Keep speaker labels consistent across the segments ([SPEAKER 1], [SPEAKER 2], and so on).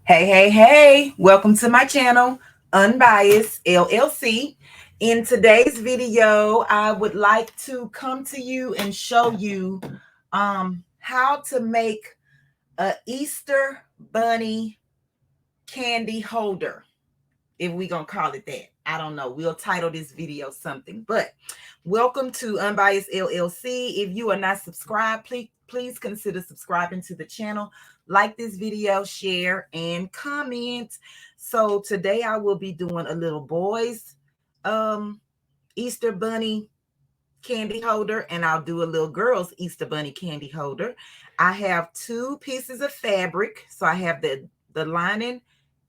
[SPEAKER 1] Hey, welcome to my channel, Unbiased LLC. In today's video, I would like to come to you and show you how to make a Easter bunny candy holder, if we're going to call it that. I don't know. We'll title this video something, but welcome to Unbiased LLC. If you are not subscribed, please consider subscribing to the channel. Like this video, share, and comment. So today I will be doing a little boys Easter bunny candy holder, and I'll do a little girl's Easter bunny candy holder. I have two pieces of fabric. So I have the lining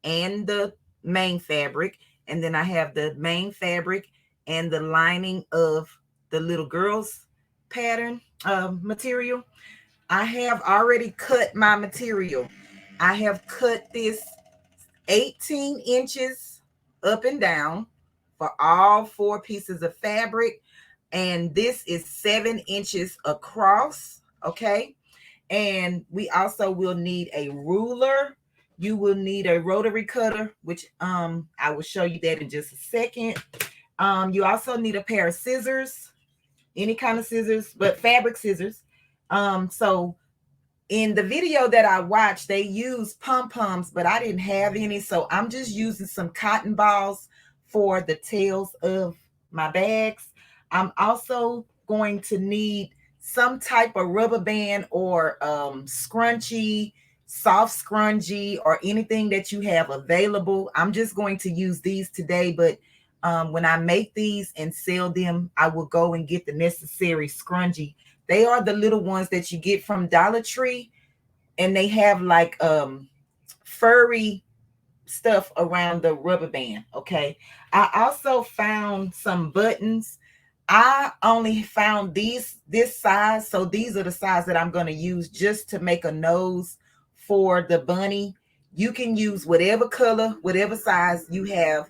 [SPEAKER 1] and the main fabric, and then I have the main fabric and the lining of the little girl's pattern material. I have already cut my material. I have cut this 18 inches up and down for all four pieces of fabric. And this is 7 inches across. Okay. And we also will need a ruler. You will need a rotary cutter, which I will show you that in just a second. You also need a pair of scissors, any kind of scissors, but fabric scissors. So in the video that I watched, they used pompoms, but I didn't have any. So I'm just using some cotton balls for the tails of my bags. I'm also going to need some type of rubber band or scrunchie, soft scrunchie, or anything that you have available. I'm just going to use these today, but when I make these and sell them, I will go and get the necessary scrunchie. They are the little ones that you get from Dollar Tree, and they have like furry stuff around the rubber band. Okay. I also found some buttons. I only found this size. So these are the size that I'm going to use just to make a nose for the bunny. You can use whatever color, whatever size you have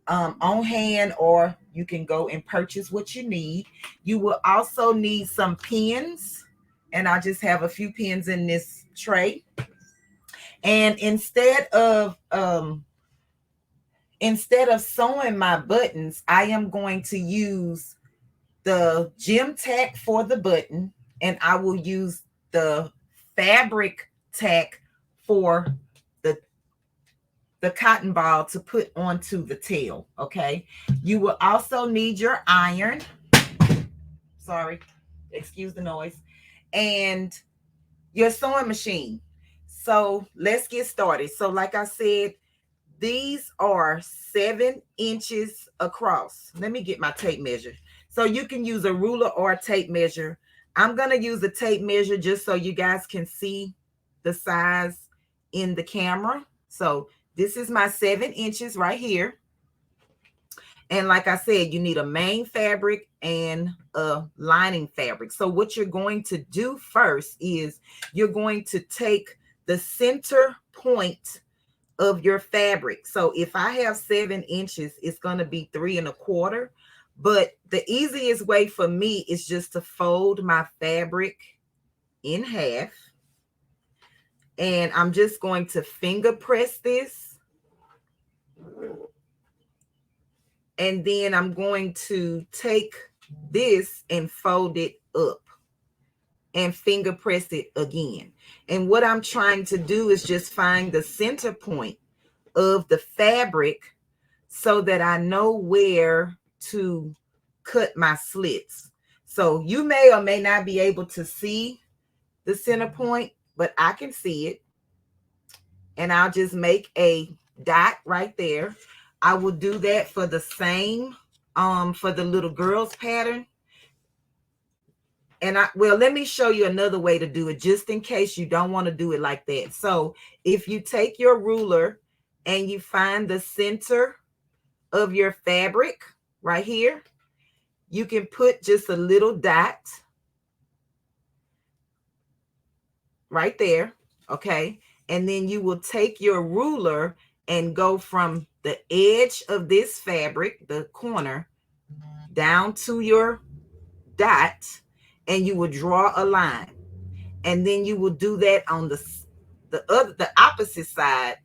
[SPEAKER 1] on hand, or you can go and purchase what you need. You will also need some pins, and I just have a few pins in this tray. And instead of sewing my buttons, I am going to use the gem tack for the button, and I will use the fabric tack for the cotton ball to put onto the tail. Okay. You will also need your iron. Sorry, excuse the noise. And your sewing machine. So let's get started. So like I said, these are 7 inches across. Let me get my tape measure. So you can use a ruler or a tape measure. I'm going to use a tape measure just so you guys can see the size in the camera. So this is my 7 inches right here. And like I said, you need a main fabric and a lining fabric. So what you're going to do first is you're going to take the center point of your fabric. So if I have 7 inches, it's going to be 3 1/4. But the easiest way for me is just to fold my fabric in half. And I'm just going to finger press this. And then I'm going to take this and fold it up and finger press it again. And what I'm trying to do is just find the center point of the fabric so that I know where to cut my slits. So you may or may not be able to see the center point, but I can see it. And I'll just make a dot right there. I will do that for the same for the little girl's pattern. And let me show you another way to do it, just in case you don't want to do it like that. So if you take your ruler and you find the center of your fabric right here, you can put just a little dot right there. Okay. And then you will take your ruler and go from the edge of this fabric, the corner, down to your dot, and you will draw a line. And then you will do that on the opposite side,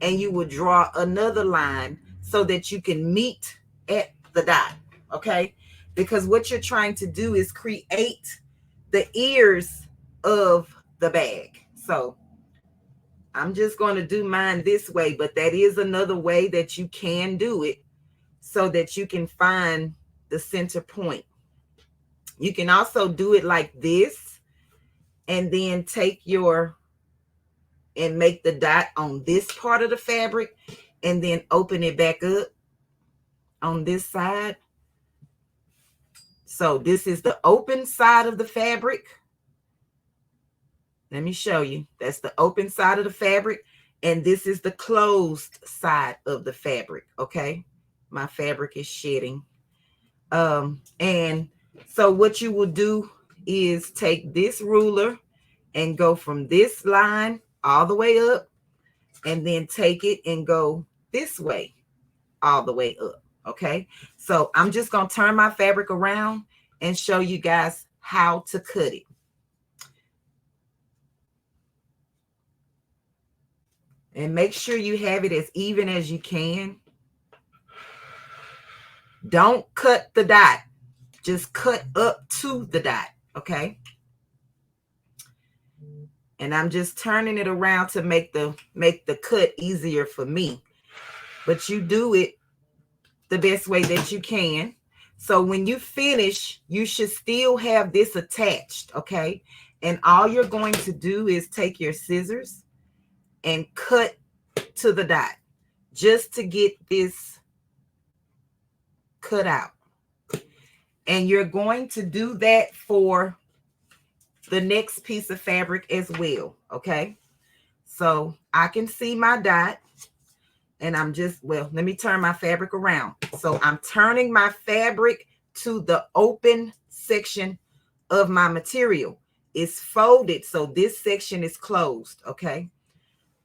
[SPEAKER 1] and you will draw another line so that you can meet at the dot, okay? Because what you're trying to do is create the ears of the bag. So I'm just going to do mine this way, but that is another way that you can do it so that you can find the center point. You can also do it like this and then take and make the dot on this part of the fabric and then open it back up on this side. So this is the open side of the fabric. Let me show you. That's the open side of the fabric. And this is the closed side of the fabric. Okay. My fabric is shedding. And so what you will do is take this ruler and go from this line all the way up, and then take it and go this way all the way up. Okay. So I'm just going to turn my fabric around and show you guys how to cut it. And make sure you have it as even as you can. Don't cut the dot. Just cut up to the dot. Okay. And I'm just turning it around to make the cut easier for me. But you do it the best way that you can. So when you finish, you should still have this attached. Okay. And all you're going to do is take your scissors and cut to the dot just to get this cut out. And you're going to do that for the next piece of fabric as well. Okay. So I can see my dot and I'm just, well, let me turn my fabric around. So I'm turning my fabric to the open section of my material. It's folded, so this section is closed. Okay.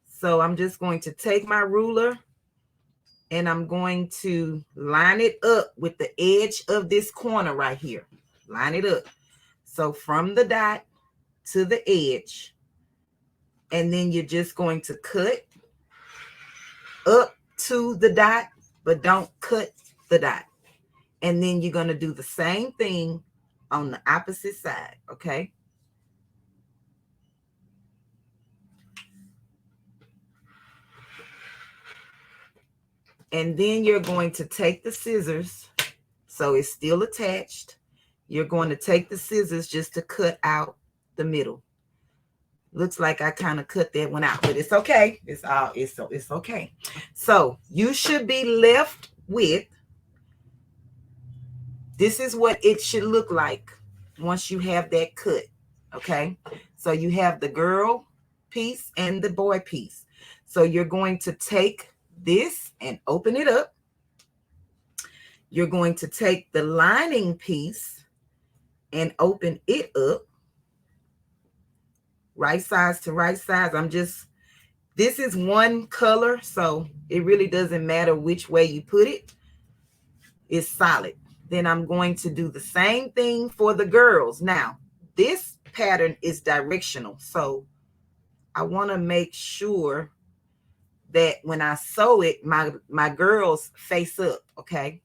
[SPEAKER 1] So I'm just going to take my ruler and I'm going to line it up with the edge of this corner right here. Line it up. So from the dot to the edge, and then you're just going to cut up to the dot, but don't cut the dot. And then you're going to do the same thing on the opposite side. Okay. And then you're going to take the scissors, so it's still attached. You're going to take the scissors just to cut out the middle. Looks like I kind of cut that one out, but it's okay. It's okay. So you should be left with, this is what it should look like once you have that cut. Okay. So you have the girl piece and the boy piece. So you're going to take this and open it up. You're going to take the lining piece and open it up. Right sides to right sides. This is one color, so it really doesn't matter which way you put it. It's solid. Then I'm going to do the same thing for the girls. Now, this pattern is directional, so I want to make sure that when I sew it, my girls face up. Okay.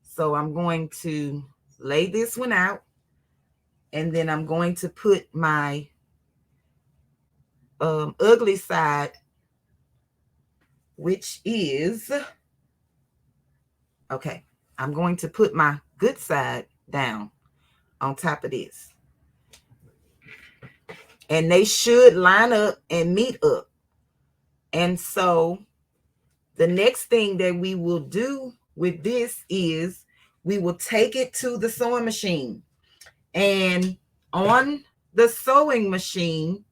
[SPEAKER 1] So I'm going to lay this one out, and then I'm going to put my ugly side, which is, okay, I'm going to put my good side down on top of this. And they should line up and meet up. And so the next thing that we will do with this is we will take it to the sewing machine. And on the sewing machine,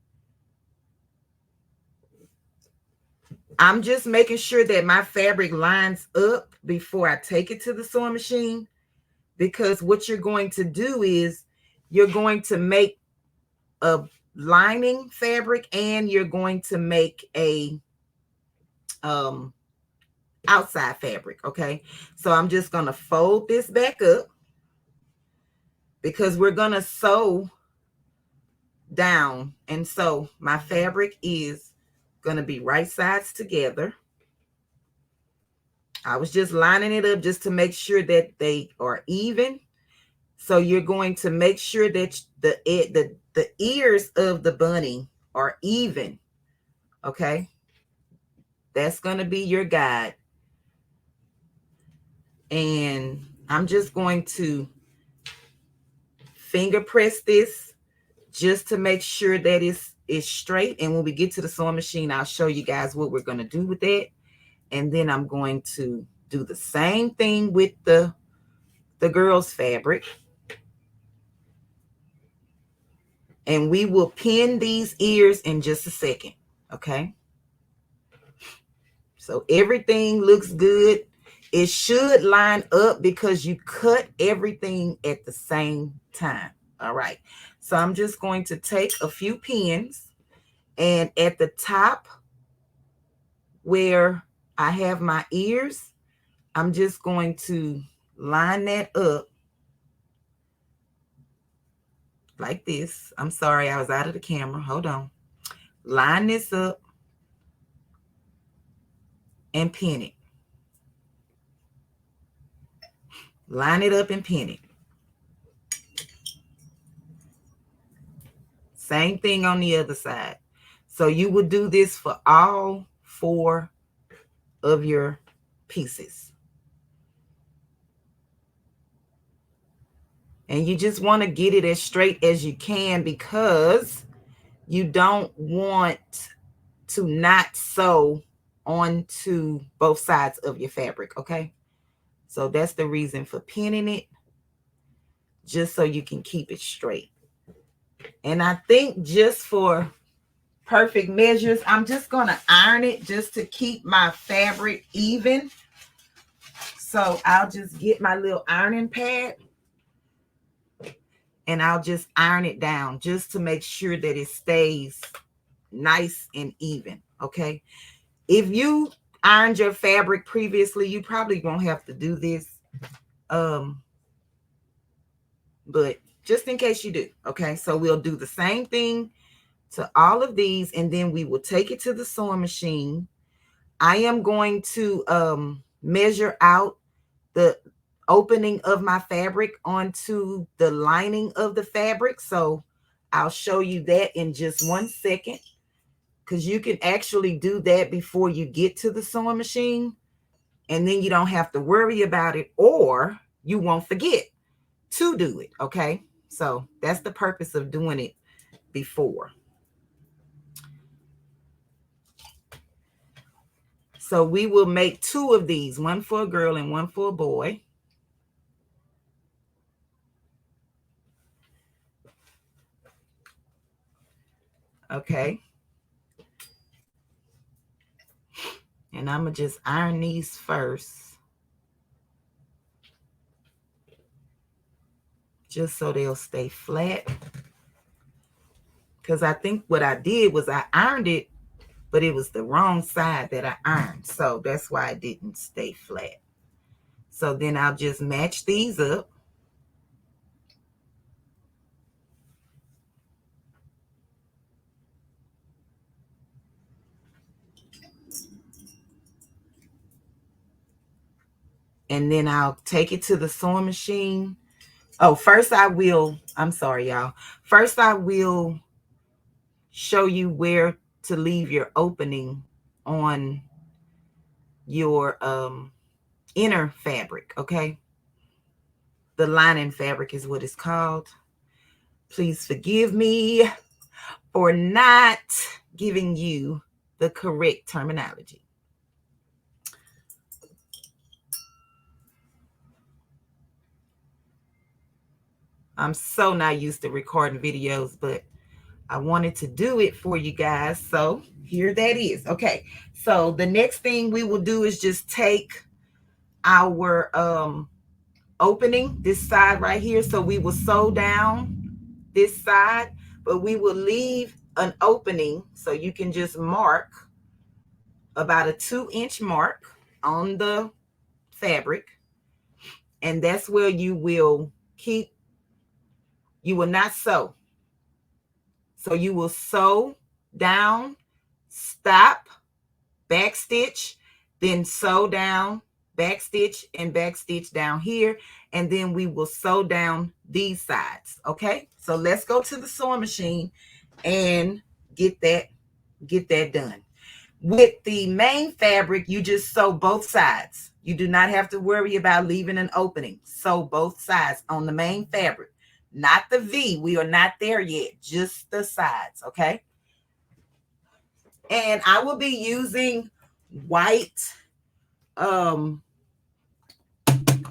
[SPEAKER 1] I'm just making sure that my fabric lines up before I take it to the sewing machine, because what you're going to do is you're going to make a lining fabric and you're going to make a outside fabric. Okay. So I'm just going to fold this back up because we're going to sew down. And so my fabric is going to be right sides together. I was just lining it up just to make sure that they are even. So you're going to make sure that the ears of the bunny are even. Okay. That's going to be your guide. And I'm just going to finger press this just to make sure that it's straight. And when we get to the sewing machine, I'll show you guys what we're going to do with that. And then I'm going to do the same thing with the girl's fabric. And we will pin these ears in just a second. Okay. So everything looks good. It should line up because you cut everything at the same time. All right. So I'm just going to take a few pins, and at the top where I have my ears, I'm just going to line that up like this. I'm sorry, I was out of the camera. Hold on. Line this up and pin it. Line it up and pin it. Same thing on the other side. So you would do this for all 4 of your pieces. And you just want to get it as straight as you can because you don't want to not sew onto both sides of your fabric, okay? So that's the reason for pinning it, just so you can keep it straight. And I think just for perfect measures, I'm just going to iron it just to keep my fabric even. So I'll just get my little ironing pad and I'll just iron it down just to make sure that it stays nice and even. Okay. If you ironed your fabric previously, you probably won't have to do this. But just in case you do. Okay. So we'll do the same thing to all of these, and then we will take it to the sewing machine. I am going to measure out the opening of my fabric onto the lining of the fabric. So I'll show you that in just 1 second, because you can actually do that before you get to the sewing machine, and then you don't have to worry about it, or you won't forget to do it. Okay. So that's the purpose of doing it before. So we will make 2 of these, one for a girl and one for a boy. Okay. And I'm going to just iron these first, just so they'll stay flat. Because I think what I did was I ironed it, but it was the wrong side that I ironed. So that's why it didn't stay flat. So then I'll just match these up. And then I'll take it to the sewing machine. Oh, first I'm sorry, y'all. First I will show you where to leave your opening on your inner fabric, okay? The lining fabric is what it's called. Please forgive me for not giving you the correct terminology. I'm so not used to recording videos, but I wanted to do it for you guys. So here that is. Okay. So the next thing we will do is just take our opening, this side right here. So we will sew down this side, but we will leave an opening. So you can just mark about a 2-inch mark on the fabric. And that's where you will keep, you will not sew. So you will sew down, stop, back stitch, then sew down, back stitch and back stitch down here, and then we will sew down these sides. Okay, so let's go to the sewing machine and get that done. With the main fabric, you just sew both sides. You do not have to worry about leaving an opening. Sew both sides on the main fabric, not the V. We are not there yet, just the sides. Okay, and I will be using white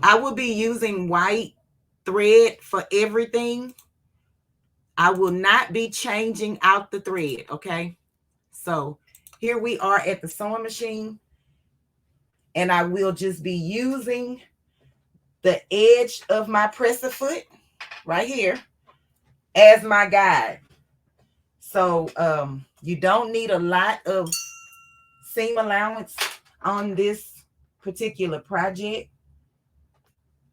[SPEAKER 1] I will be using white thread for everything. I will not be changing out the thread, okay? So here we are at the sewing machine, and I will just be using the edge of my presser foot right here as my guide. So you don't need a lot of seam allowance on this particular project.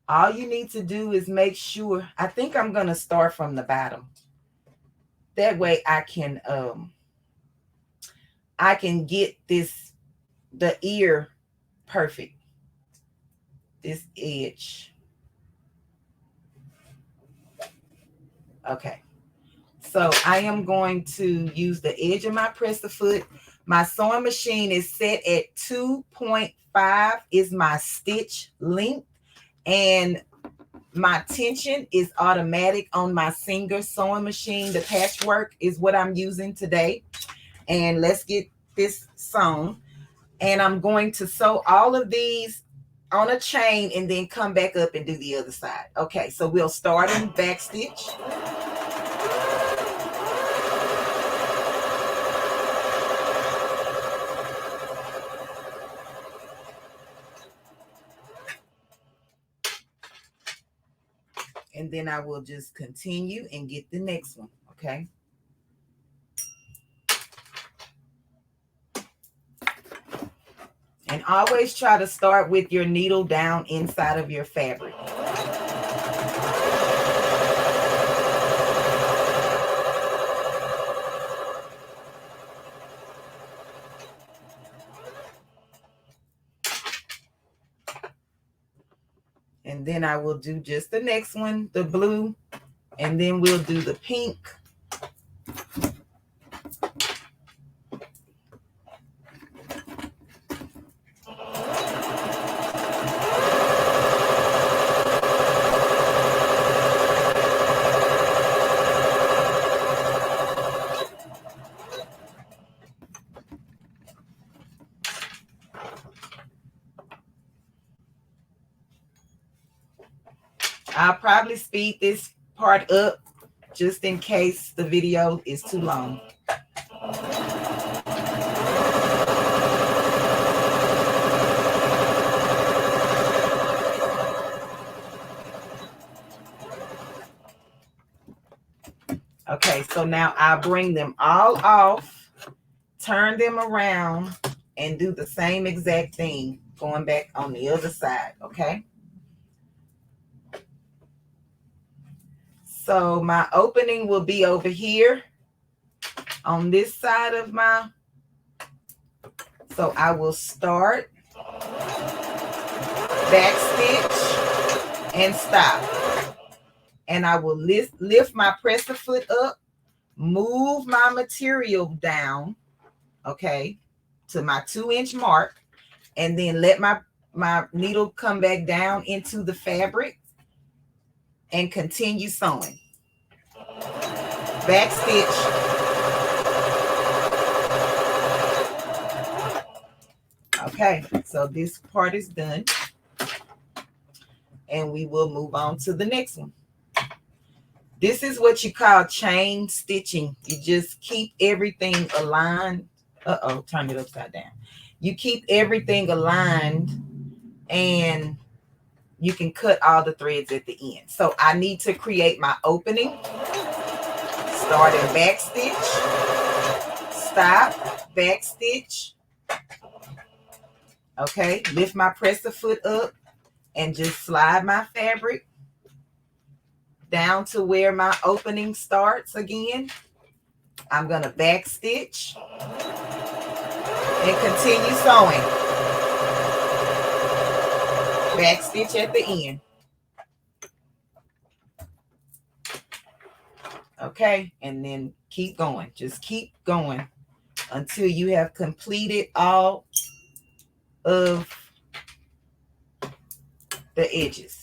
[SPEAKER 1] All you need to do is make sure, I think I'm going to start from the bottom. That way I can get the ear perfect. This edge. Okay. So I am going to use the edge of my presser foot. My sewing machine is set at 2.5 is my stitch length. And my tension is automatic on my Singer sewing machine. The patchwork is what I'm using today. And let's get this sewn. And I'm going to sew all of these on a chain and then come back up and do the other side. Okay, so we'll start in back stitch. And then I will just continue and get the next one, okay? And always try to start with your needle down inside of your fabric. And then I will do just the next one, the blue, and then we'll do the pink. I'll probably speed this part up just in case the video is too long. Okay, so now I'll bring them all off, turn them around, and do the same exact thing going back on the other side, okay? So my opening will be over here on this side of my, so I will start, back stitch, and stop. And I will lift my presser foot up, move my material down, okay, to my 2-inch mark, and then let my needle come back down into the fabric and continue sewing. Back stitch. Okay, so this part is done. And we will move on to the next one. This is what you call chain stitching. You just keep everything aligned. Uh-oh, turn it upside down. You keep everything aligned and you can cut all the threads at the end. So I need to create my opening. Start in back stitch, stop, back stitch. Okay, lift my presser foot up and just slide my fabric down to where my opening starts again. I'm going to back stitch and continue sewing. back stitch at the end. Okay, and then keep going. Just keep going until you have completed all of the edges.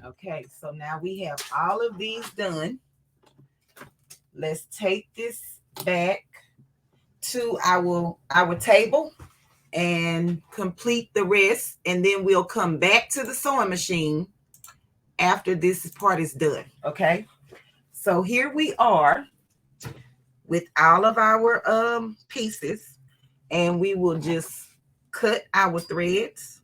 [SPEAKER 1] Okay, so now we have all of these done. Let's take this back to our table and complete the rest, and then we'll come back to the sewing machine after this part is done. Okay, so here we are with all of our pieces, and we will just cut our threads,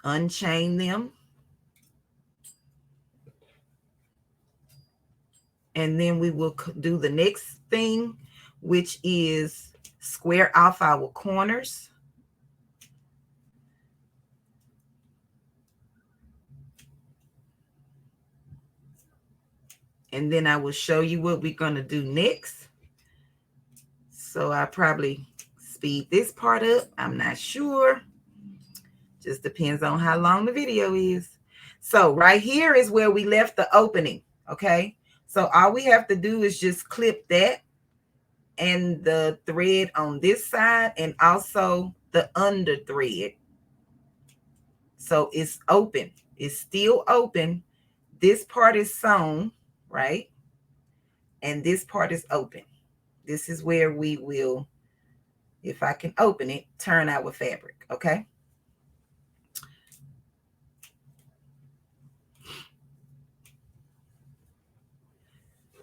[SPEAKER 1] unchain them, and then we will do the next thing, which is square off our corners. And then I will show you what we're going to do next. So I probably speed this part up. I'm not sure. Just depends on how long the video is. So right here is where we left the opening. Okay. So all we have to do is just clip that and the thread on this side and also the under thread. So it's open. It's still open. This part is sewn, right? And this part is open. This is where we will, if I can open it, turn our fabric, okay?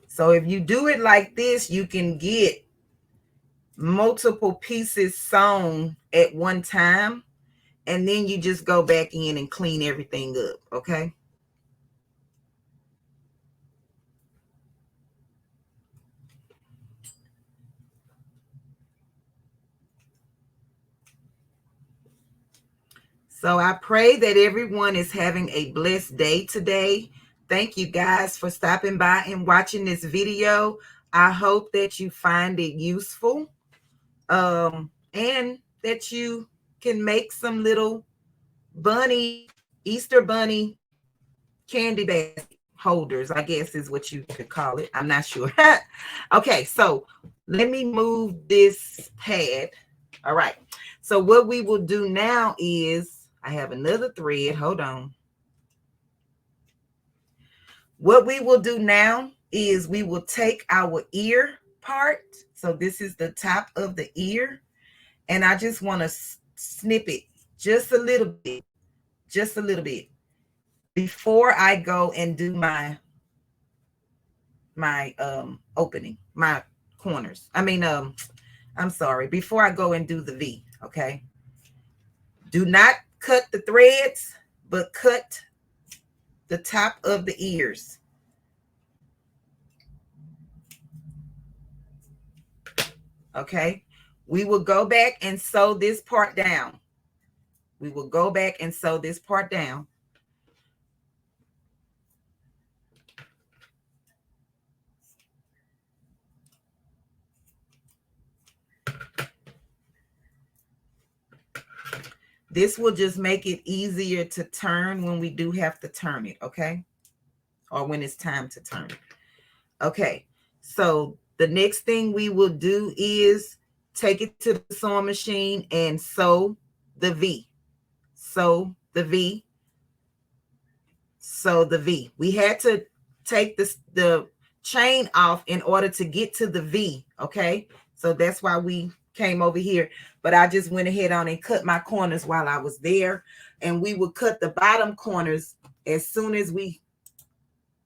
[SPEAKER 1] So if you do it like this, you can get multiple pieces sewn at one time, and then you just go back in and clean everything up, okay? So I pray that everyone is having a blessed day today. Thank you guys for stopping by and watching this video. I hope that you find it useful, and that you can make some little bunny, Easter bunny candy basket holders, I guess is what you could call it. I'm not sure. Okay, so let me move this pad. All right. So what we will do now is, I have another thread. Hold on. What we will do now is we will take our ear part. So this is the top of the ear. And I just want to snip it just a little bit. Just a little bit. Before I go and do my opening, my corners. I'm sorry. Before I go and do the V, okay? Do not cut the threads, but cut the top of the ears. Okay? We will go back and sew this part down. We will go back and sew this part down. This will just make it easier to turn when we do have to turn it, okay? Or when it's time to turn it. Okay, so the next thing we will do is take it to the sewing machine and sew the V. Sew the V. Sew the V. We had to take the chain off in order to get to the V, okay? So that's why we came over here, but I just went ahead on and cut my corners while I was there. And we will cut the bottom corners as soon as we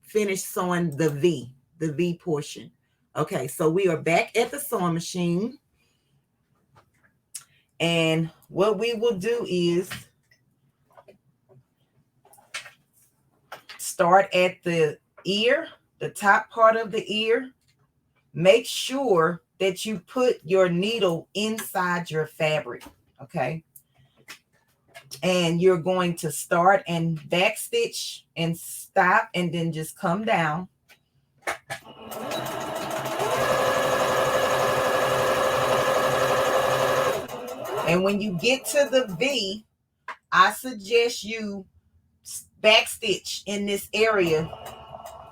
[SPEAKER 1] finish sewing the V portion. Okay, so we are back at the sewing machine. And what we will do is start at the ear, the top part of the ear. Make sure that you put your needle inside your fabric, okay? And you're going to start and back stitch and stop and then just come down. And when you get to the V, I suggest you back stitch in this area,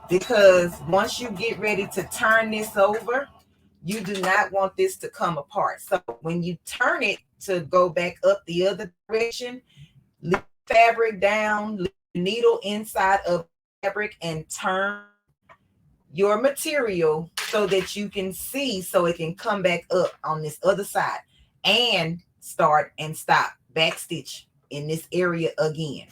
[SPEAKER 1] because once you get ready to turn this over, you do not want this to come apart. So when you turn it to go back up the other direction, leave fabric down, leave the needle inside of fabric, and turn your material so that you can see, so it can come back up on this other side, and start and stop, back stitch in this area again.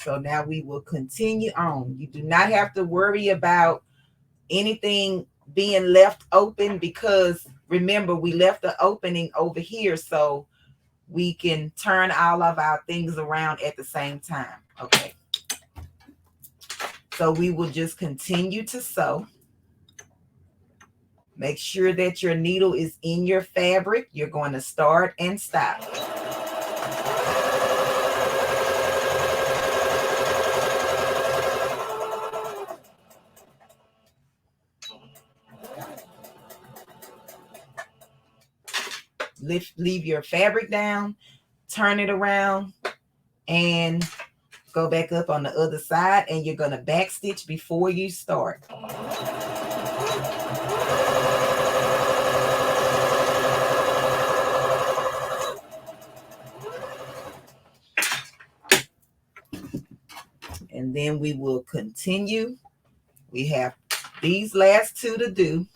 [SPEAKER 1] So now we will continue on. You do not have to worry about anything being left open, because remember, we left the opening over here so we can turn all of our things around at the same time. Okay. So we will just continue to sew. Make sure that your needle is in your fabric. You're going to start and stop. Leave your fabric down, turn it around, and go back up on the other side, and you're going to back stitch before you start. And then we will continue. We have these last two to do.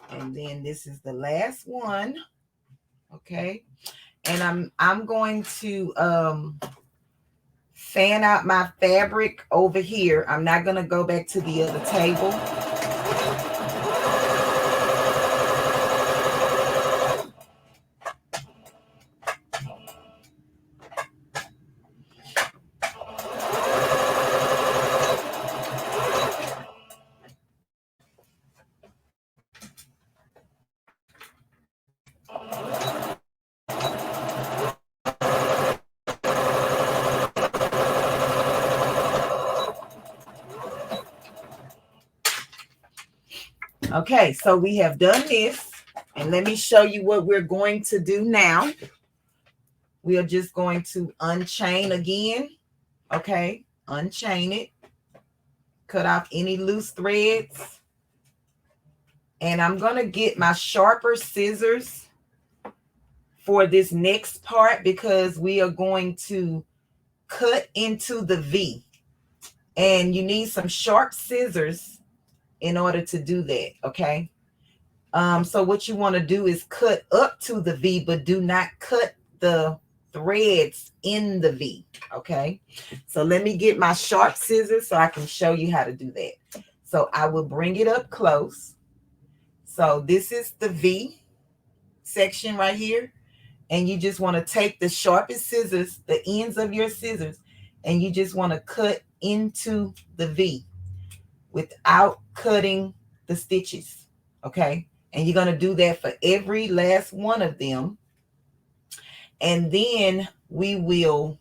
[SPEAKER 1] And then this is the last one. Okay. And I'm going to fan out my fabric over here. I'm not going to go back to the other table. Okay, so we have done this, and let me show you what we're going to do now. We are just going to unchain again. Okay, unchain it, cut off any loose threads, and I'm going to get my sharper scissors for this next part, because we are going to cut into the V, and you need some sharp scissors in order to do that. Okay. So what you want to do is cut up to the V, but do not cut the threads in the V. Okay. So let me get my sharp scissors so I can show you how to do that. So I will bring it up close. So this is the V section right here. And you just want to take the sharpest scissors, the ends of your scissors, and you just want to cut into the V without cutting the stitches. Okay. And you're going to do that for every last one of them. And then we will,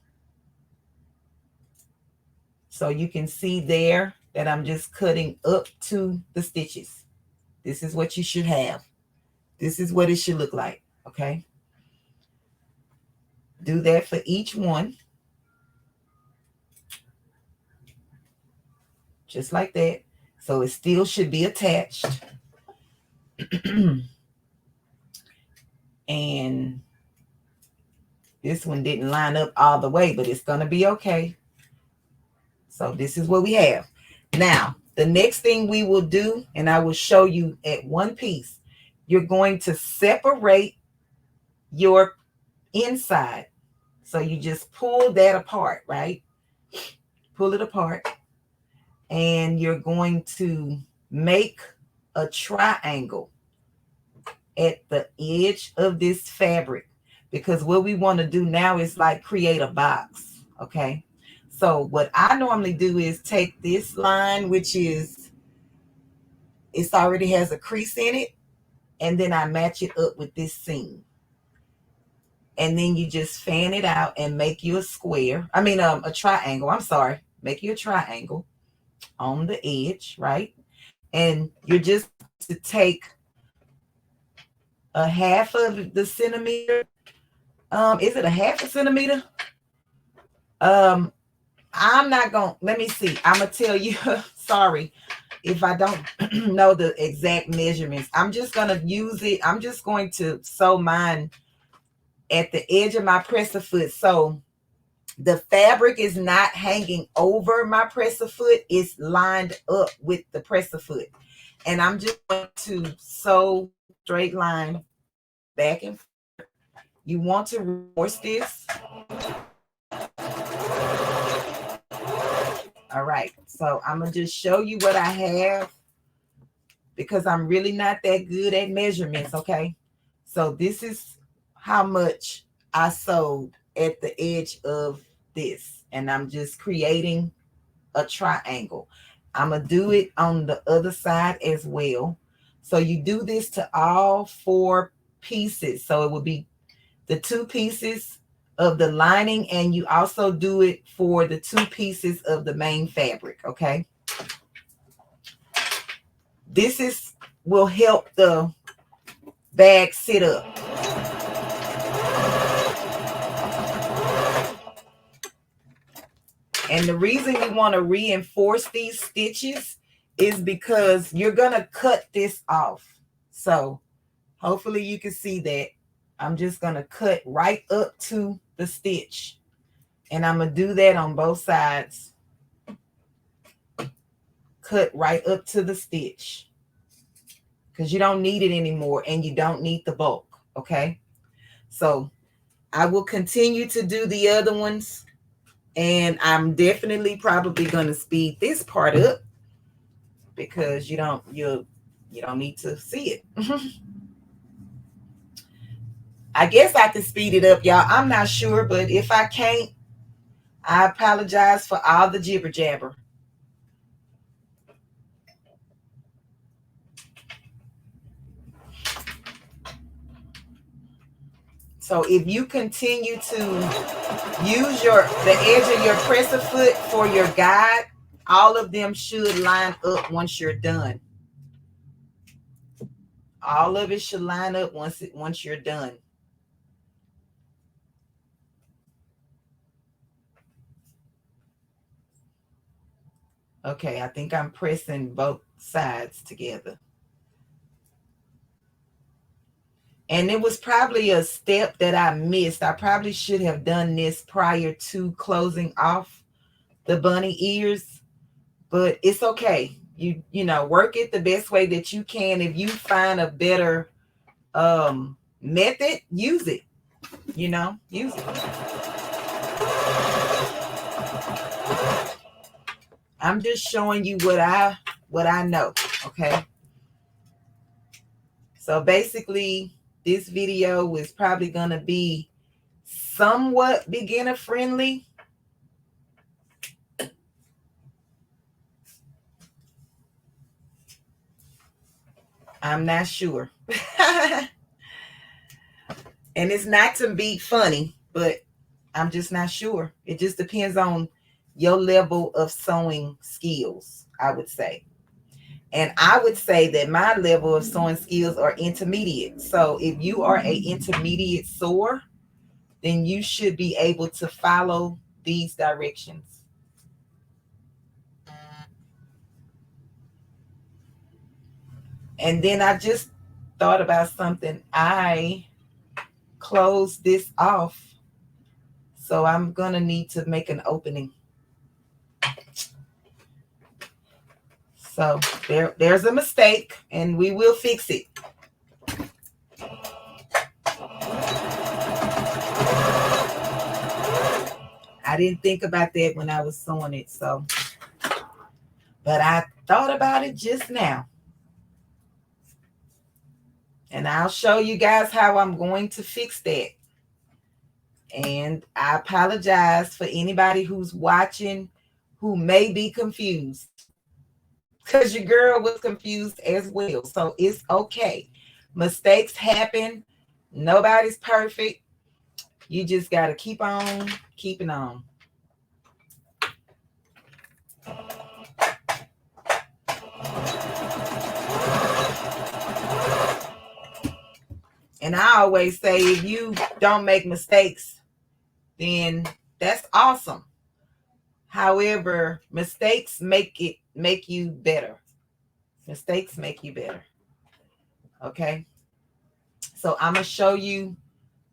[SPEAKER 1] so you can see there that I'm just cutting up to the stitches. This is what you should have. This is what it should look like, okay? Do that for each one. Just like that. So it still should be attached. And this one didn't line up all the way, but it's going to be okay. So this is what we have. Now, the next thing we will do, and I will show you at one piece, you're going to separate your inside. So you just pull that apart, right? Pull it apart. And you're going to make a triangle at the edge of this fabric, because what we want to do now is like create a box. Okay, so what I normally do is take this line, which is, it already has a crease in it, and then I match it up with this seam, and then you just fan it out and make you a square. I mean, a triangle. I'm sorry, make you a triangle on the edge, right? And you're just to take a half of the centimeter. Is it a half a centimeter? I'm not gonna, let me see. I'm gonna tell you, sorry if I don't know the exact measurements. I'm just gonna use it. I'm just going to sew mine at the edge of my presser foot. So the fabric is not hanging over my presser foot. It's lined up with the presser foot. And I'm just going to sew straight line back and forth. You want to reinforce this. All right, so I'm gonna just show you what I have, because I'm really not that good at measurements, okay? So this is how much I sewed at the edge of this, and I'm just creating a triangle. I'm gonna do it on the other side as well. So you do this to all 4 pieces. So it will be the 2 pieces of the lining, and you also do it for the 2 pieces of the main fabric, okay? This will help the bag sit up. And the reason you want to reinforce these stitches is because you're gonna cut this off. So hopefully you can see that. I'm just gonna cut right up to the stitch, and I'm gonna do that on both sides. Cut right up to the stitch, because you don't need it anymore, and you don't need the bulk. Okay, so I will continue to do the other ones, and I'm definitely probably going to speed this part up, because you don't need to see it. I guess I can speed it up, y'all. I'm not sure, but if I can't, I apologize for all the jibber jabber. So if you continue to use the edge of your presser foot for your guide, all of them should line up once you're done. All of it should line up once you're done. Okay, I think I'm pressing both sides together. And it was probably a step that I missed. I probably should have done this prior to closing off the bunny ears, but it's okay. You know, work it the best way that you can. If you find a better method, use it. You know, use it. I'm just showing you what I know, okay? So basically, this video is probably going to be somewhat beginner friendly. I'm not sure. And it's not to be funny, but I'm just not sure. It just depends on your level of sewing skills, I would say. And I would say that my level of sewing skills are intermediate. So if you are a intermediate sewer, then you should be able to follow these directions. And then I just thought about something. I closed this off, so I'm gonna need to make an opening. So there's a mistake, and we will fix it. I didn't think about that when I was sewing it, so, but I thought about it just now. And I'll show you guys how I'm going to fix that. And I apologize for anybody who's watching who may be confused, because your girl was confused as well. So it's okay. Mistakes happen. Nobody's perfect. You just got to keep on keeping on. And I always say, if you don't make mistakes, then that's awesome. However, mistakes make you better. Mistakes make you better. Okay. So I'm going to show you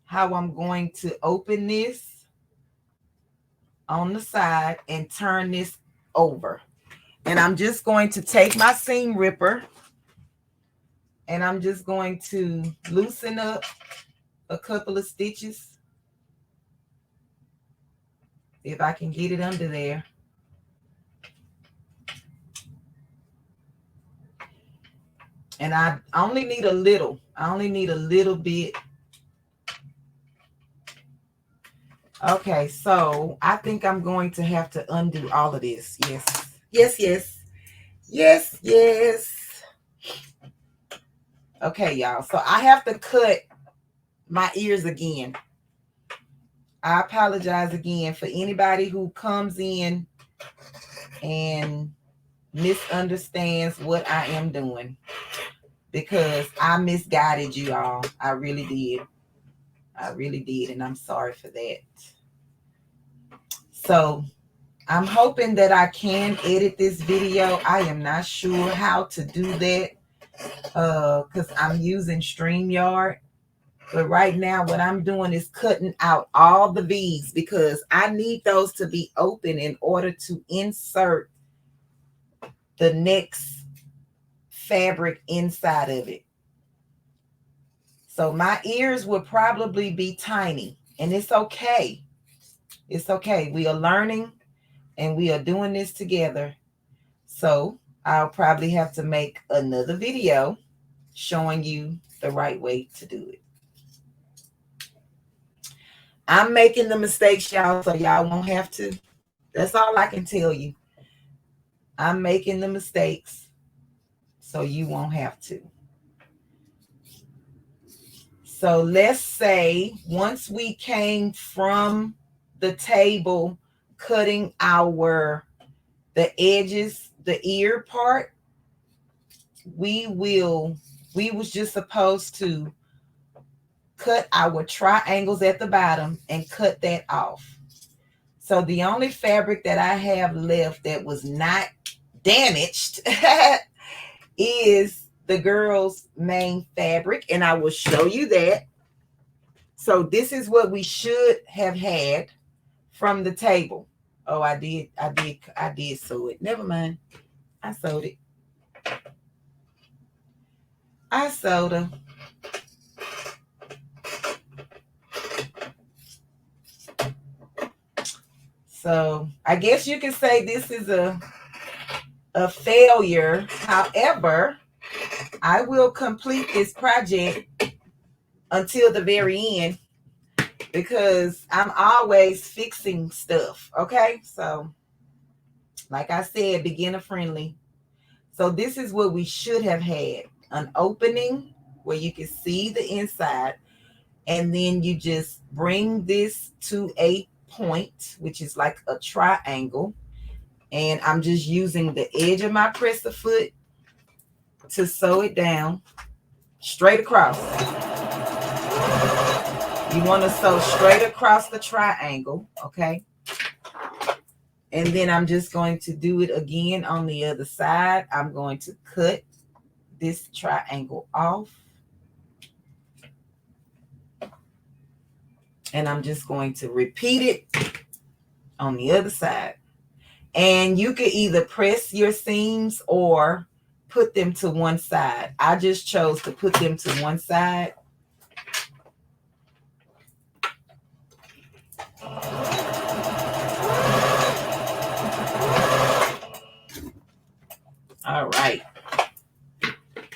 [SPEAKER 1] how I'm going to open this on the side and turn this over. And I'm just going to take my seam ripper and I'm just going to loosen up a couple of stitches. If I can get it under there. And I only need a little. I only need a little bit. Okay, so I think I'm going to have to undo all of this. Yes. Yes, yes. Yes, yes. Okay, y'all. So I have to cut my ears again. I apologize again for anybody who comes in and misunderstands what I am doing, because I misguided you all. I really did. I really did, and I'm sorry for that. So I'm hoping that I can edit this video. I am not sure how to do that because I'm using StreamYard. But right now what I'm doing is cutting out all the V's because I need those to be open in order to insert the next fabric inside of it. So my ears will probably be tiny, and it's okay. It's okay. We are learning and we are doing this together. So I'll probably have to make another video showing you the right way to do it. I'm making the mistakes, y'all, so y'all won't have to. That's all I can tell you. I'm making the mistakes so you won't have to. So let's say once we came from the table cutting the edges, the ear part, we was just supposed to cut our triangles at the bottom and cut that off. So the only fabric that I have left that was not damaged is the girl's main fabric, and I will show you that. So this is what we should have had from the table. Oh, I did sew it. Never mind. I sewed it. I sewed her. So I guess you can say this is a failure. However, I will complete this project until the very end because I'm always fixing stuff. Okay. So like I said, beginner friendly. So this is what we should have had: an opening where you can see the inside. And then you just bring this to a point, which is like a triangle. And I'm just using the edge of my presser foot to sew it down straight across. You want to sew straight across the triangle, okay? And then I'm just going to do it again on the other side. I'm going to cut this triangle off. And I'm just going to repeat it on the other side. And you can either press your seams or put them to one side. I just chose to put them to one side. All right.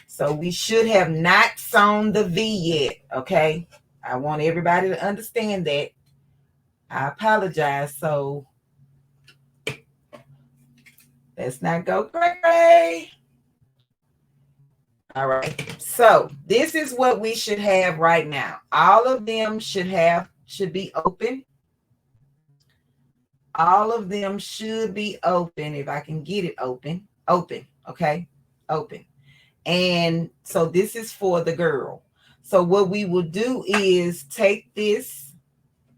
[SPEAKER 1] So we should have not sewn the V yet, okay? I want everybody to understand that. I apologize. So let's not go crazy. All right. So this is what we should have right now. All of them should be open. All of them should be open. If I can get it open, okay? Open. And so this is for the girl. So what we will do is take this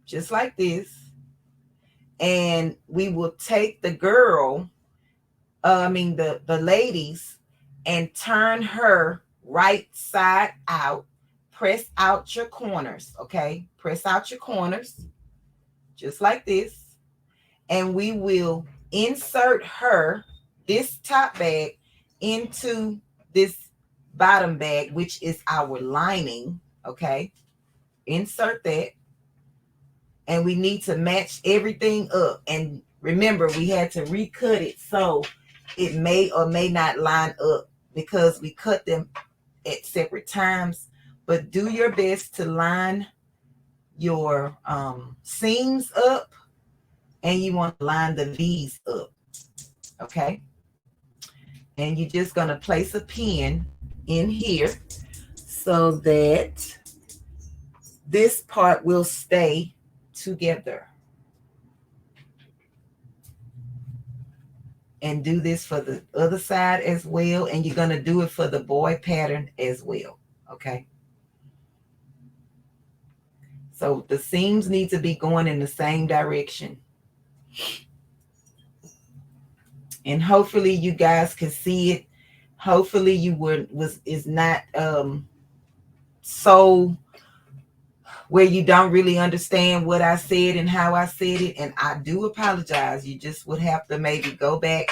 [SPEAKER 1] just like this, and we will take the girl, the ladies, and turn her right side out. Press out your corners, okay? Press out your corners just like this. And we will insert her, this top bag, into this bottom bag, which is our lining, okay? Insert that. And we need to match everything up. And remember, we had to recut it, so it may or may not line up because we cut them at separate times. But do your best to line your seams up, and you want to line the V's up, okay? And you're just going to place a pin in here so that this part will stay together. And do this for the other side as well. And you're going to do it for the boy pattern as well, okay? So the seams need to be going in the same direction. And hopefully you guys can see it. Hopefully is not so where you don't really understand what I said and how I said it. And I do apologize. You just would have to maybe go back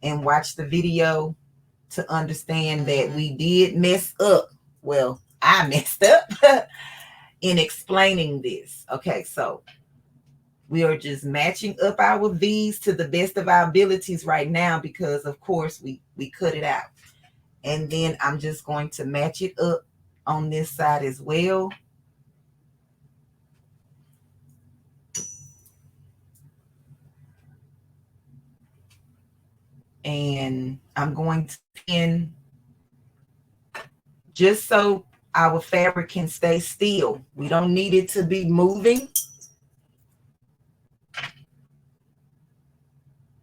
[SPEAKER 1] and watch the video to understand that we did mess up. Well, I messed up in explaining this. Okay, so we are just matching up our V's to the best of our abilities right now because, of course, we cut it out. And then I'm just going to match it up on this side as well. And I'm going to pin just so our fabric can stay still. We don't need it to be moving.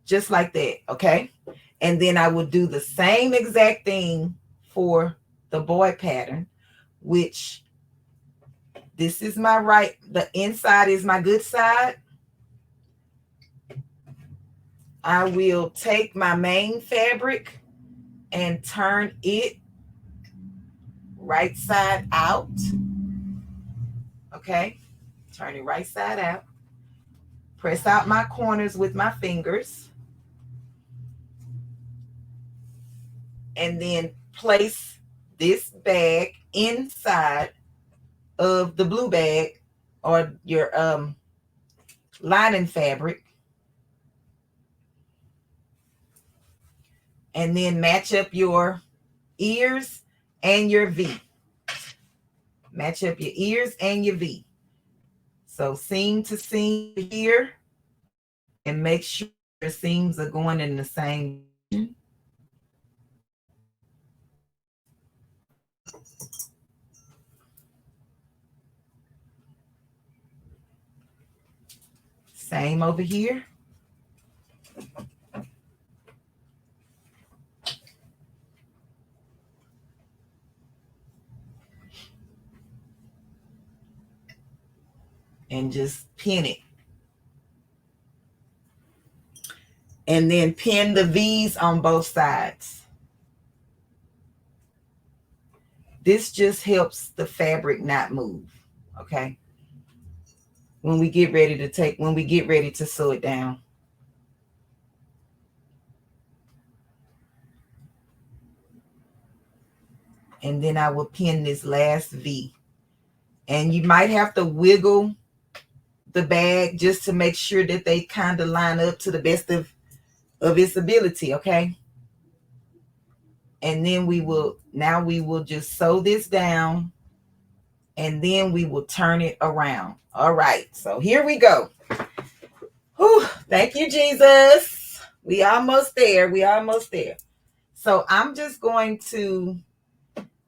[SPEAKER 1] Just like that, okay? And then I will do the same exact thing for the boy pattern, which this is my right, the inside is my good side. I will take my main fabric and turn it right side out. Okay, turn it right side out. Press out my corners with my fingers. And then place this bag inside of the blue bag or your lining fabric. And then match up your ears and your V. Match up your ears and your V. So seam to seam here, and make sure your seams are going in the same direction. Same over here. And just pin it. And then pin the V's on both sides. This just helps the fabric not move, okay? When we get ready to sew it down. And then I will pin this last V. And you might have to wiggle the bag just to make sure that they kind of line up to the best of its ability, okay? And then we will just sew this down, and then we will turn it around. All right, so here we go. Whew, thank you, Jesus. We almost there. So I'm just going to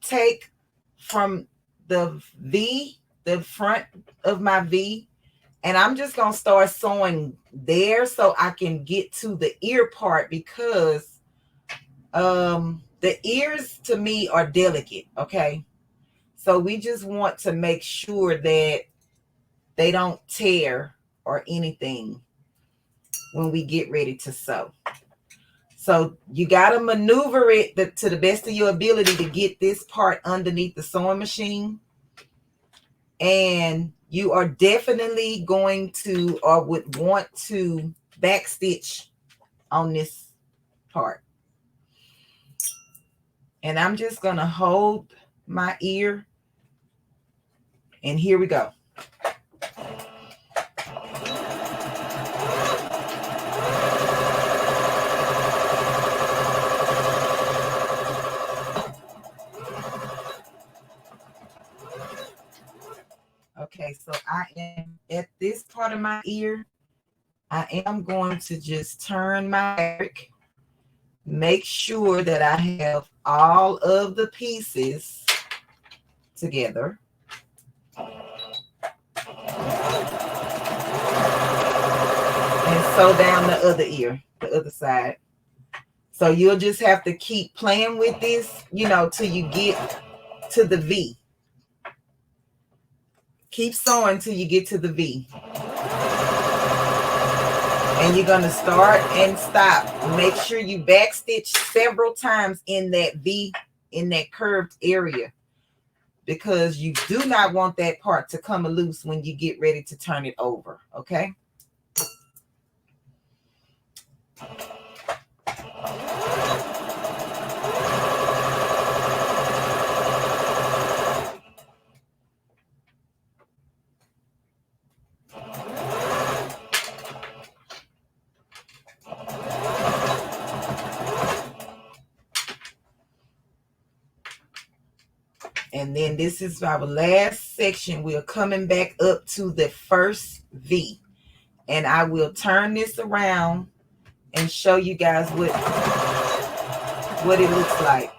[SPEAKER 1] take from the V, the front of my V, and I'm just going to start sewing there so I can get to the ear part, because the ears to me are delicate, okay? So we just want to make sure that they don't tear or anything when we get ready to sew. So you got to maneuver it to the best of your ability to get this part underneath the sewing machine. And you are definitely going to, or would want to, backstitch on this part. And I'm just going to hold my ear. And here we go. Okay, so I am at this part of my ear. I am going to just turn my fabric, make sure that I have all of the pieces together. And sew down the other ear, the other side. So you'll just have to keep playing with this, till you get to the V. Keep sewing till you get to the V. And you're going to start and stop. Make sure you backstitch several times in that V, in that curved area, because you do not want that part to come loose when you get ready to turn it over, okay? And then this is our last section. We're coming back up to the first V. And I will turn this around and show you guys what it looks like.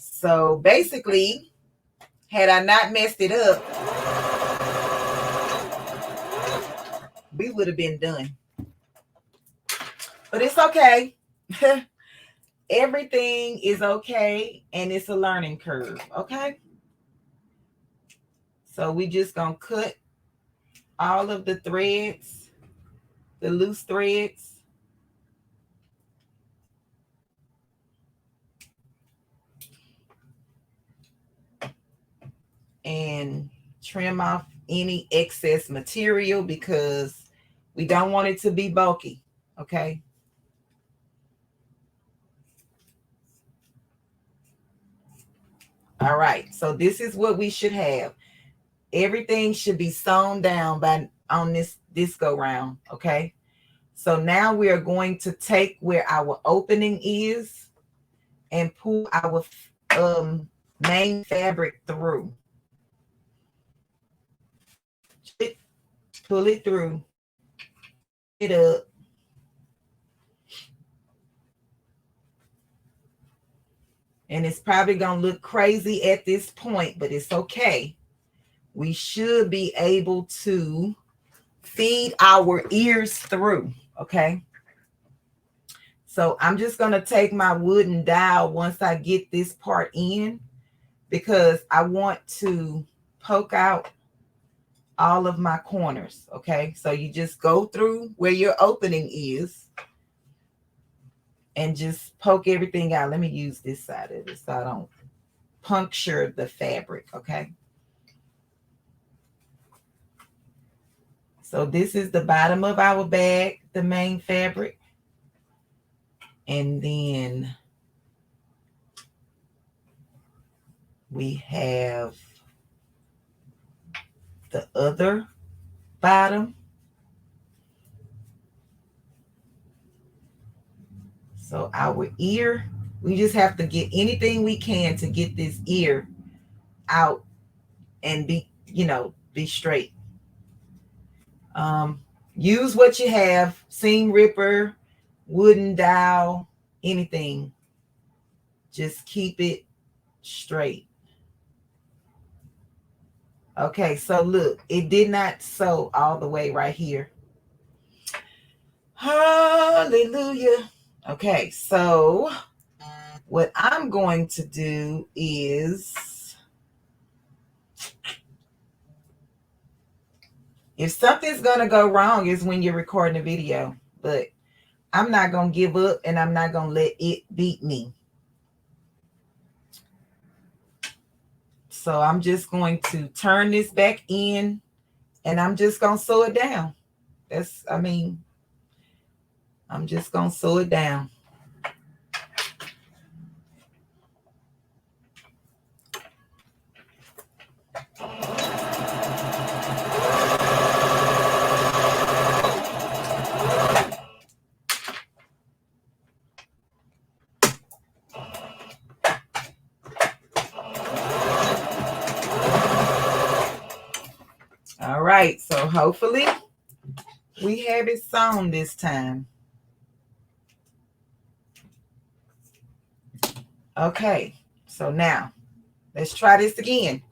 [SPEAKER 1] So basically, had I not messed it up, we would have been done. But it's okay. Everything is okay, and it's a learning curve, okay? So we just gonna cut all of the threads, the loose threads. And trim off any excess material, because we don't want it to be bulky, okay? All right, so this is what we should have. Everything should be sewn down on this go round, okay? So now we are going to take where our opening is and pull our main fabric through. Pull it through, it up. And it's probably going to look crazy at this point, but it's okay. We should be able to feed our ears through, okay? So I'm just going to take my wooden dowel once I get this part in, because I want to poke out all of my corners, okay? So you just go through where your opening is and just poke everything out. Let me use this side of it so I don't puncture the fabric, okay? So this is the bottom of our bag, the main fabric. And then we have the other bottom. So our ear, we just have to get anything we can to get this ear out and be, be straight. Use what you have, seam ripper, wooden dowel, anything. Just keep it straight. Okay, so look, it did not sew all the way right here. Hallelujah. Okay, so what I'm going to do is, if something's going to go wrong is when you're recording a video, but I'm not going to give up and I'm not going to let it beat me. So I'm just going to turn this back in and I'm just going to sew it down. I'm just going to sew it down. All right, so hopefully we have it sewn this time. Okay, so now let's try this again.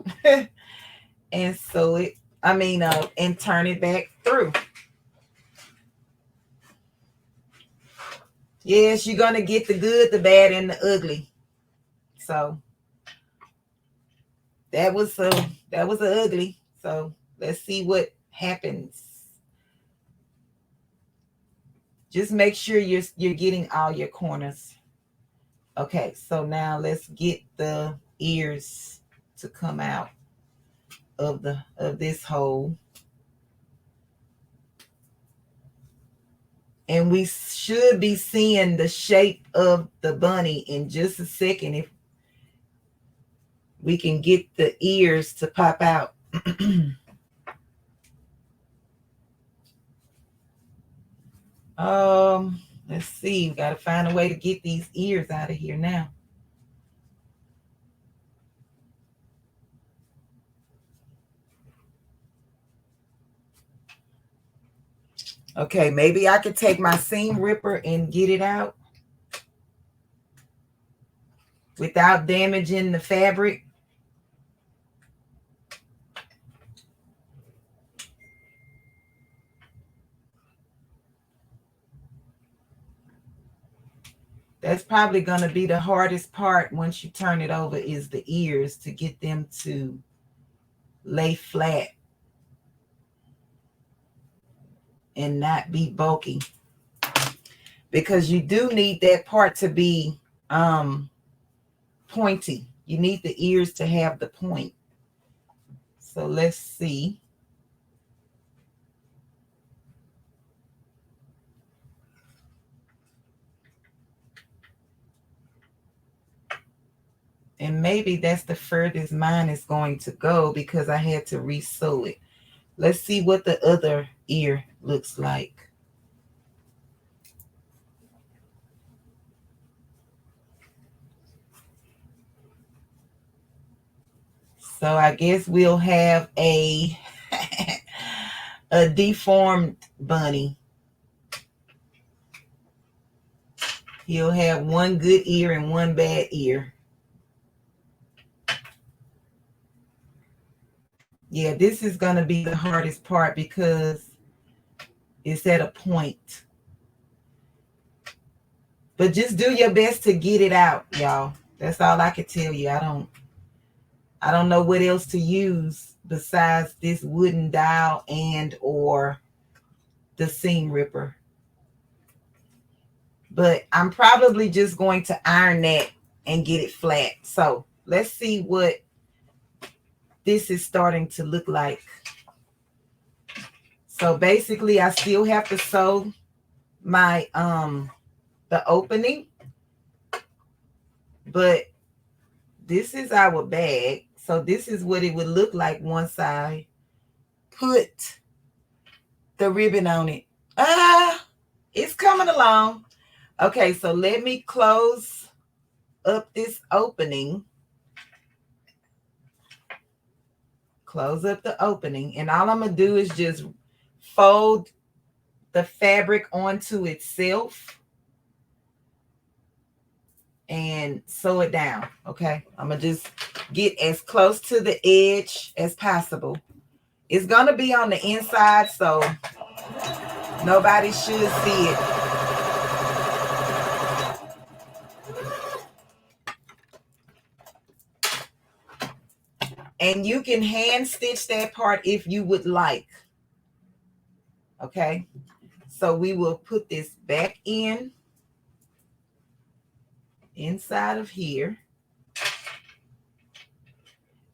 [SPEAKER 1] And sew it, and turn it back through. Yes, you're gonna get the good, the bad, and the ugly. So that was a ugly. So let's see what happens. Just make sure you're getting all your corners. Okay, so now let's get the ears to come out of this hole. And we should be seeing the shape of the bunny in just a second if we can get the ears to pop out. Let's see. We got to find a way to get these ears out of here now. Okay, maybe I could take my seam ripper and get it out without damaging the fabric. That's probably going to be the hardest part once you turn it over, is the ears, to get them to lay flat and not be bulky, because you do need that part to be pointy. You need the ears to have the point. So let's see. And maybe that's the furthest mine is going to go because I had to re-sew it. Let's see what the other ear looks like. So I guess we'll have a a deformed bunny. He'll have one good ear and one bad ear. Yeah, this is going to be the hardest part because it's at a point. But just do your best to get it out, y'all. That's all I can tell you. I don't know what else to use besides this wooden dowel and or the seam ripper. But I'm probably just going to iron that and get it flat. So let's see what this is starting to look like. So basically I still have to sew my the opening, but this is our bag. So this is what it would look like once I put the ribbon on it. It's coming along. Okay, so let me close up this opening. Close up the opening, and all I'm gonna do is just fold the fabric onto itself and sew it down. Okay, I'm gonna just get as close to the edge as possible. It's gonna be on the inside, so nobody should see it. And you can hand stitch that part if you would like. Okay, so we will put this back inside of here,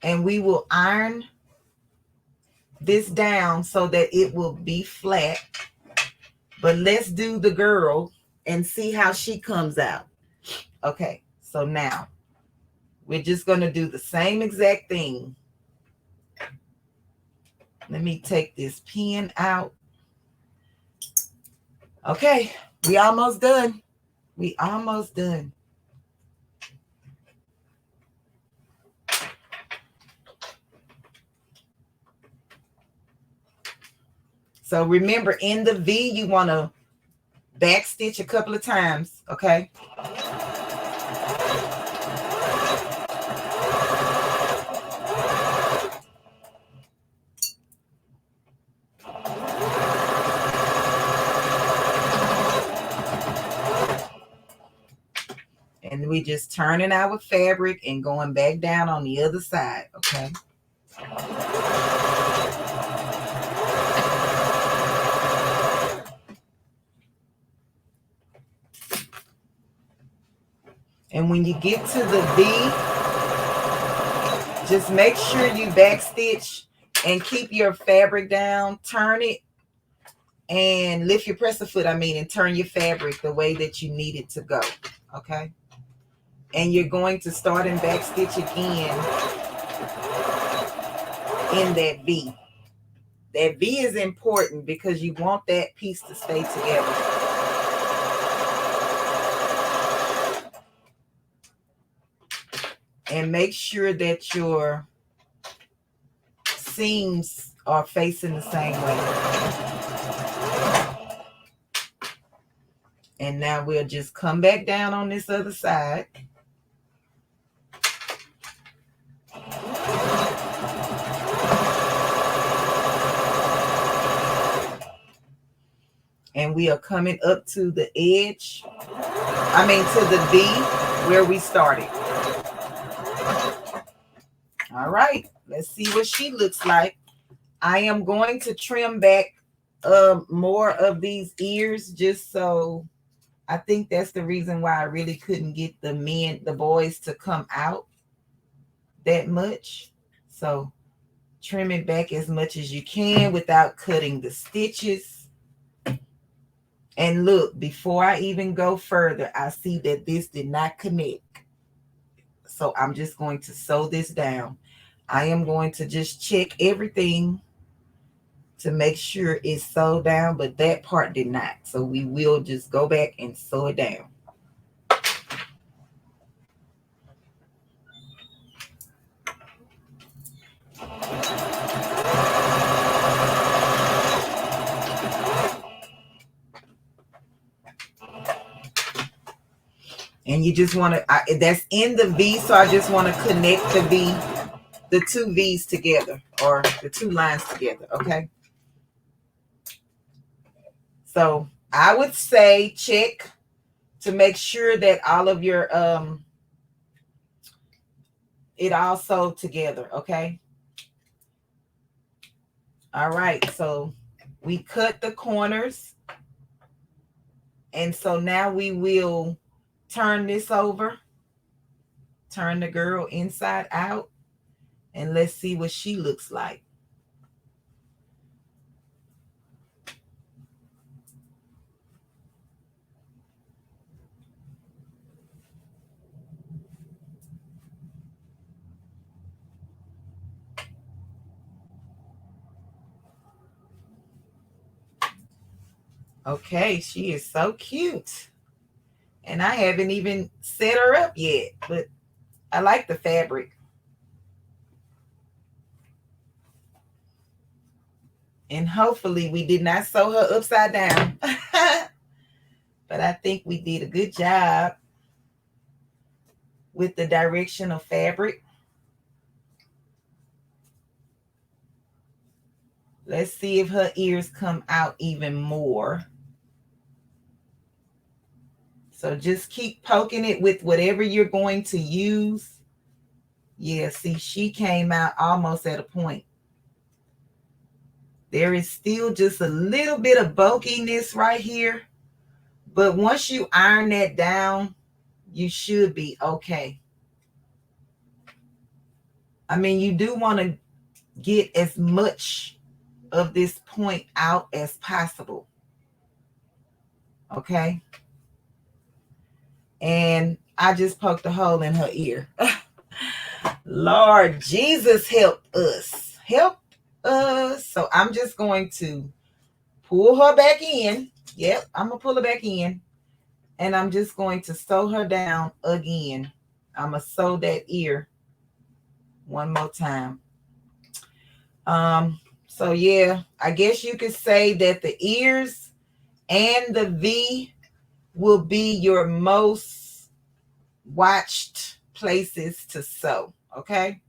[SPEAKER 1] and we will iron this down so that it will be flat. But let's do the girl and see how she comes out. Okay, so now we're just going to do the same exact thing. Let me take this pin out. Okay, we almost done. We almost done. So remember, in the V, you want to back stitch a couple of times, okay? And we just turning our fabric and going back down on the other side, okay? And when you get to the V, just make sure you back stitch and keep your fabric down. Turn it and lift your presser foot, and turn your fabric the way that you need it to go, okay? And you're going to start and back stitch again in that V. That V is important because you want that piece to stay together. And make sure that your seams are facing the same way. And now we'll just come back down on this other side. And we are coming up to the edge. To the V where we started. All right, let's see what she looks like. I am going to trim back more of these ears, just so I think that's the reason why I really couldn't get the boys to come out that much. So trim it back as much as you can without cutting the stitches. And look, before I even go further, I see that this did not connect. So I'm just going to sew this down. I am going to just check everything to make sure it's sewed down, but that part did not. So we will just go back and sew it down. And you just want to, that's in the V, so I just want to connect the V the two V's together, or the two lines together, okay? So I would say check to make sure that all of your it all sewed together, okay? All right, so we cut the corners, and so now we will turn this over, turn the girl inside out, and let's see what she looks like. Okay, she is so cute. And I haven't even set her up yet, but I like the fabric. And hopefully we did not sew her upside down. But I think we did a good job with the direction of fabric. Let's see if her ears come out even more. So just keep poking it with whatever you're going to use. Yeah, see, she came out almost at a point. There is still just a little bit of bulkiness right here. But once you iron that down, you should be okay. I mean, you do want to get as much of this point out as possible. Okay. And I just poked a hole in her ear. Lord Jesus, help us. Help us. So I'm just going to pull her back in. Yep, I'm going to pull her back in. And I'm just going to sew her down again. I'm going to sew that ear one more time. So yeah, I guess you could say that the ears and the V will be your most watched places to sew. Okay.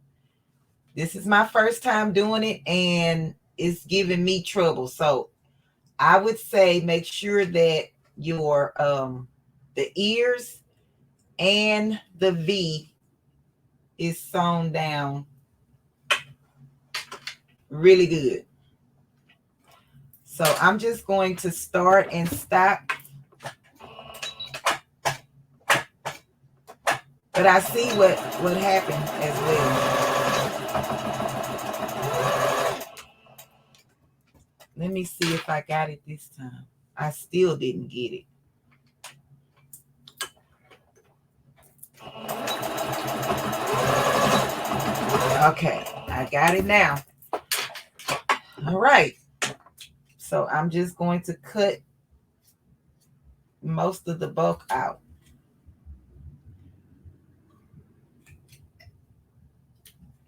[SPEAKER 1] This is my first time doing it, and it's giving me trouble. So I would say make sure that your the ears and the V is sewn down really good. So I'm just going to start and stop. But I see what happened as well. Let me see if I got it this time. I still didn't get it. Okay, I got it now. All right. So I'm just going to cut most of the bulk out.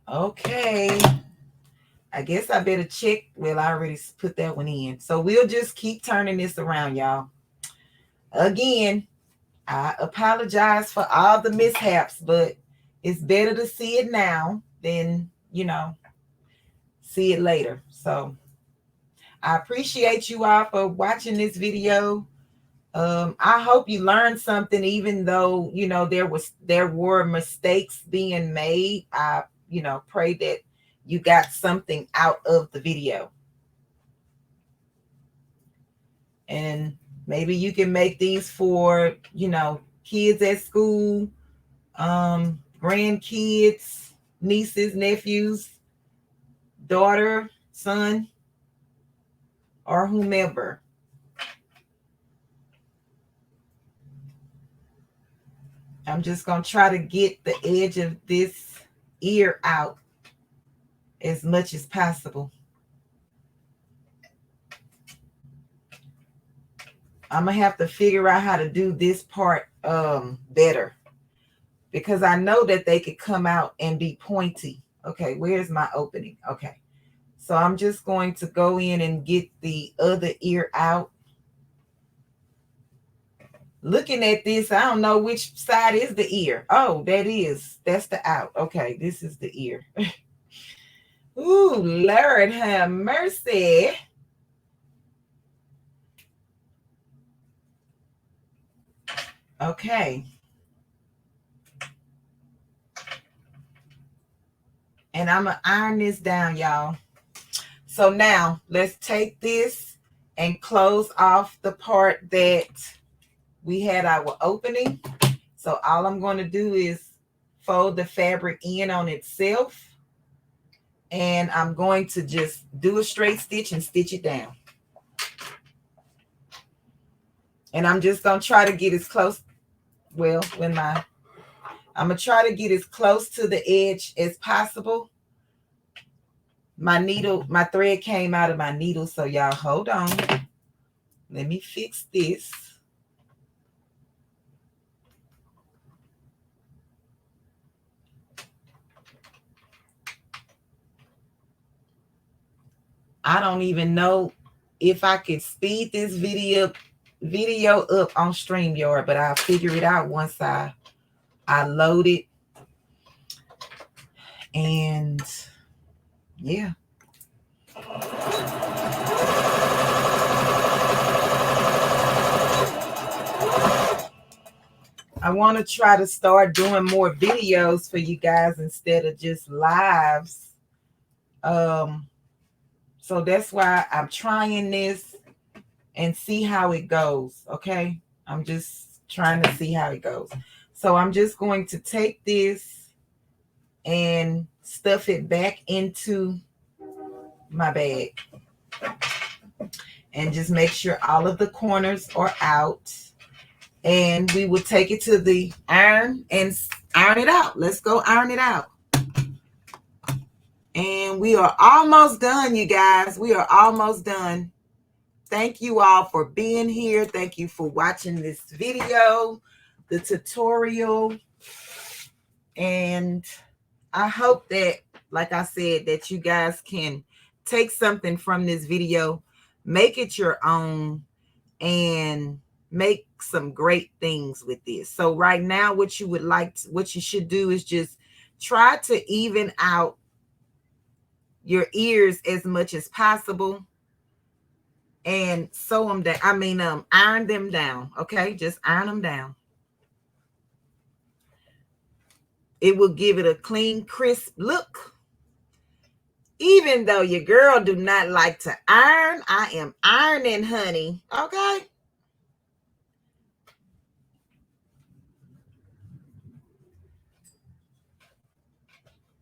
[SPEAKER 1] Okay. I guess I better check. Well, I already put that one in. So we'll just keep turning this around, y'all. Again, I apologize for all the mishaps, but it's better to see it now than, see it later. So I appreciate you all for watching this video. I hope you learned something, even though, there were mistakes being made. I, pray that you got something out of the video. And maybe you can make these for, kids at school, grandkids, nieces, nephews, daughter, son, or whomever. I'm just going to try to get the edge of this ear out as much as possible. I'm going to have to figure out how to do this part better, because I know that they could come out and be pointy. Okay, where's my opening? Okay, so I'm just going to go in and get the other ear out. Looking at this, I don't know which side is the ear. Oh, that's the out. Okay, this is the ear. Ooh, Lord have mercy. Okay. And I'm going to iron this down, y'all. So now let's take this and close off the part that we had our opening. So all I'm going to do is fold the fabric in on itself. And I'm going to just do a straight stitch and stitch it down. And I'm just going to try to get as close. Well, I'm going to try to get as close to the edge as possible. My thread came out of my needle. So y'all hold on. Let me fix this. I don't even know if I could speed this video up on StreamYard, but I'll figure it out once I load it. And yeah. I want to try to start doing more videos for you guys instead of just lives. So that's why I'm trying this and see how it goes. Okay. I'm just trying to see how it goes. So I'm just going to take this and stuff it back into my bag and just make sure all of the corners are out. And we will take it to the iron and iron it out. Let's go iron it out. And we are almost done, you guys. We are almost done. Thank you all for being here. Thank you for watching this video, the tutorial. And I hope that, like I said, that you guys can take something from this video, make it your own, and make some great things with this. So right now, what you should do is just try to even out your ears as much as possible and sew them down. Iron them down. Okay, just iron them down. It will give it a clean, crisp look. Even though your girl do not like to iron, I am ironing, honey. Okay.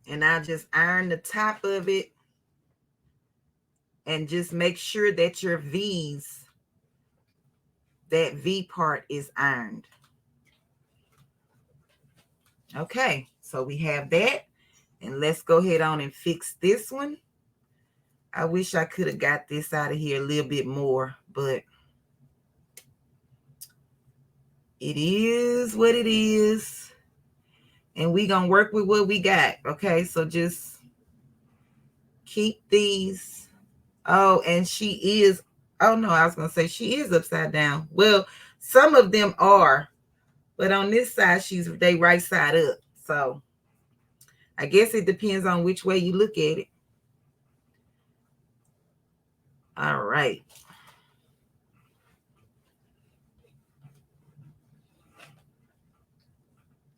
[SPEAKER 1] And I'll just iron the top of it. And just make sure that your V's, that V part is ironed. Okay, so we have that. And let's go ahead on and fix this one. I wish I could have got this out of here a little bit more, but it is what it is. And we're going to work with what we got. Okay, so just keep these. Oh, and she is, oh no, I was going to say she is upside down. Well, some of them are, but on this side, they right side up. So I guess it depends on which way you look at it. All right.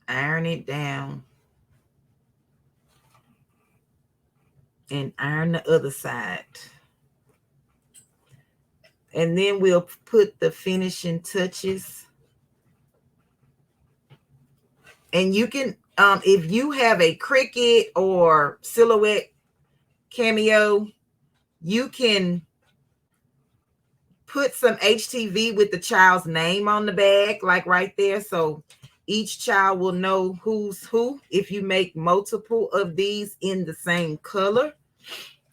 [SPEAKER 1] Iron it down. And iron the other side. And then we'll put the finishing touches. And you can, if you have a Cricut or Silhouette Cameo, you can put some HTV with the child's name on the bag, like right there. So each child will know who's who. If you make multiple of these in the same color,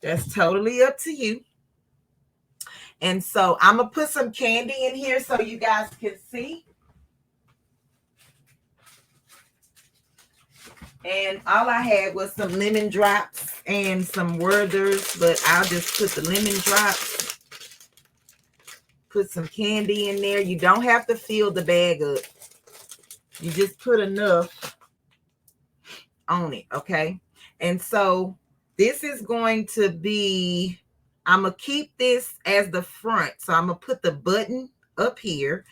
[SPEAKER 1] that's totally up to you. And so I'm going to put some candy in here so you guys can see. And all I had was some lemon drops and some Werthers, but I'll just put the lemon drops. Put some candy in there. You don't have to fill the bag up. You just put enough on it, okay? And so This is going to be, I'm going to keep this as the front. So I'm going to put the button up here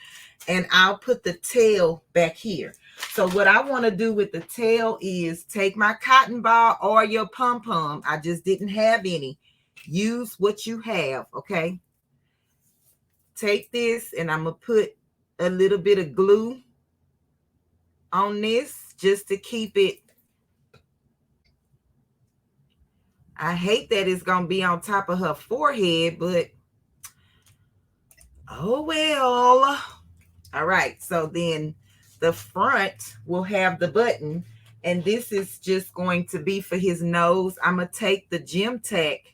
[SPEAKER 1] and I'll put the tail back here. So what I want to do with the tail is take my cotton ball or your pom-pom. I just didn't have any. Use what you have, okay? Take this and I'm going to put a little bit of glue on this just to keep it. I hate that it's going to be on top of her forehead, but oh well. All right, so then the front will have the button, and this is just going to be for his nose. I'm going to take the gem tack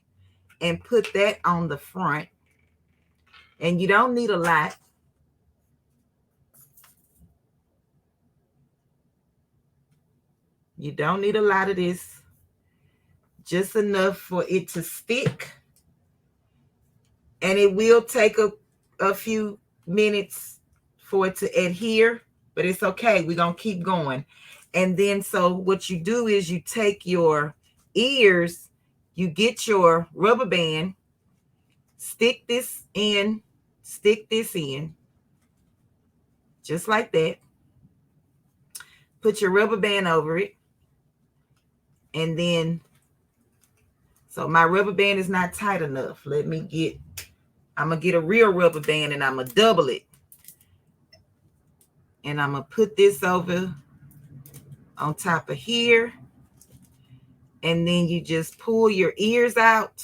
[SPEAKER 1] and put that on the front, and you don't need a lot. You don't need a lot of this, just enough for it to stick, and it will take a few minutes for it to adhere, but it's okay. We're going to keep going. And then so what you do is you take your ears, you get your rubber band, stick this in, just like that. Put your rubber band over it. And then, so my rubber band is not tight enough. I'm going to get a real rubber band and I'm going to double it. And I'm going to put this over on top of here. And then you just pull your ears out.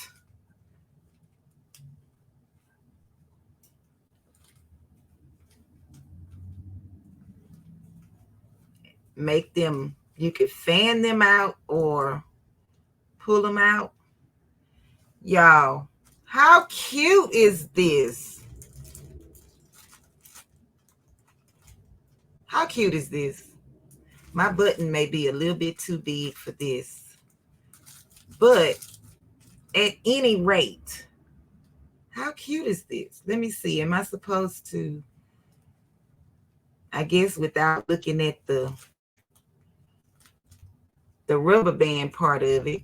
[SPEAKER 1] Make them, you could fan them out or pull them out. Y'all, how cute is this? How cute is this? My button may be a little bit too big for this, but at any rate, how cute is this? Let me see. Am I supposed to, I guess without looking at the rubber band part of it.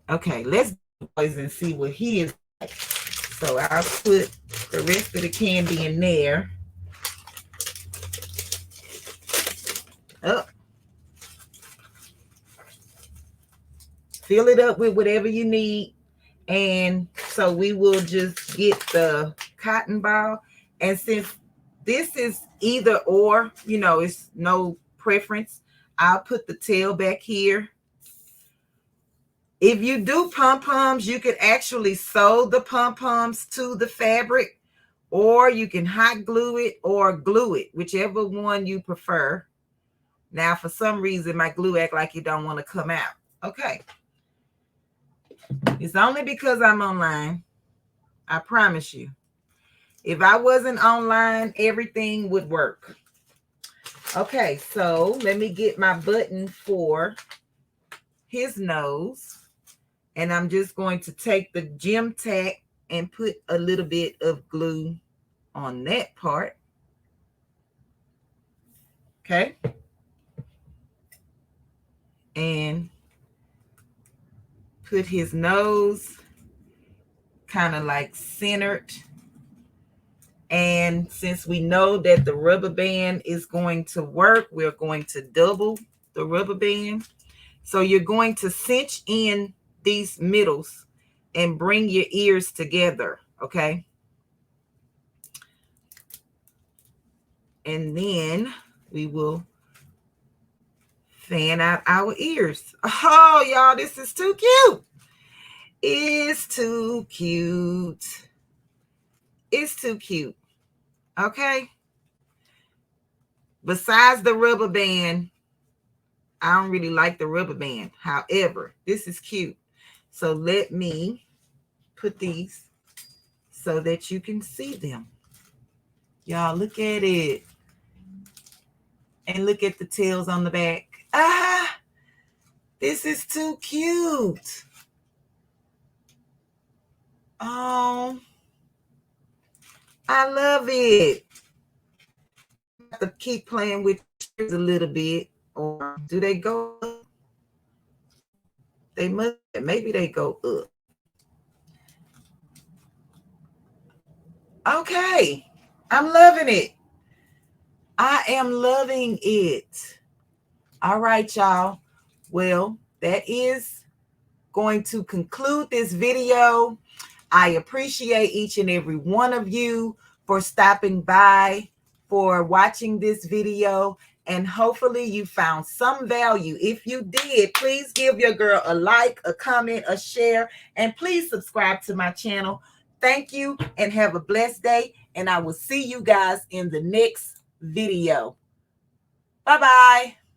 [SPEAKER 1] Okay, let's do boys and see what he is like. So I'll put the rest of the candy in there. Up. Fill it up with whatever you need. And so we will just get the cotton ball. And since this is either or, you know, it's no preference, I'll put the tail back here. If you do pom-poms, you could actually sew the pom-poms to the fabric, or you can hot glue it or glue it, whichever one you prefer. Now, for some reason, my glue act like it don't want to come out. Okay. It's only because I'm online. I promise you. If I wasn't online, everything would work. Okay, so let me get my button for his nose. And I'm just going to take the gem tack and put a little bit of glue on that part. Okay. And put his nose kind of like centered. And since we know that the rubber band is going to work, we're going to double the rubber band. So you're going to cinch in these middles and bring your ears together, okay? And then we will fan out our ears. Oh, y'all, this is too cute. It's too cute. It's too cute. Okay. Besides the rubber band, I don't really like the rubber band. However, this is cute. So let me put these so that you can see them. Y'all, look at it. And look at the tails on the back. Ah, this is too cute. Oh, I love it. I have to keep playing with a little bit. Or do they go up? They must, maybe they go up. Okay. I'm loving it. I am loving it. All right, y'all. Well, that is going to conclude this video. I appreciate each and every one of you for stopping by, for watching this video, and hopefully you found some value. If you did, please give your girl a like, a comment, a share, and please subscribe to my channel. Thank you and have a blessed day, and I will see you guys in the next video. Bye-bye.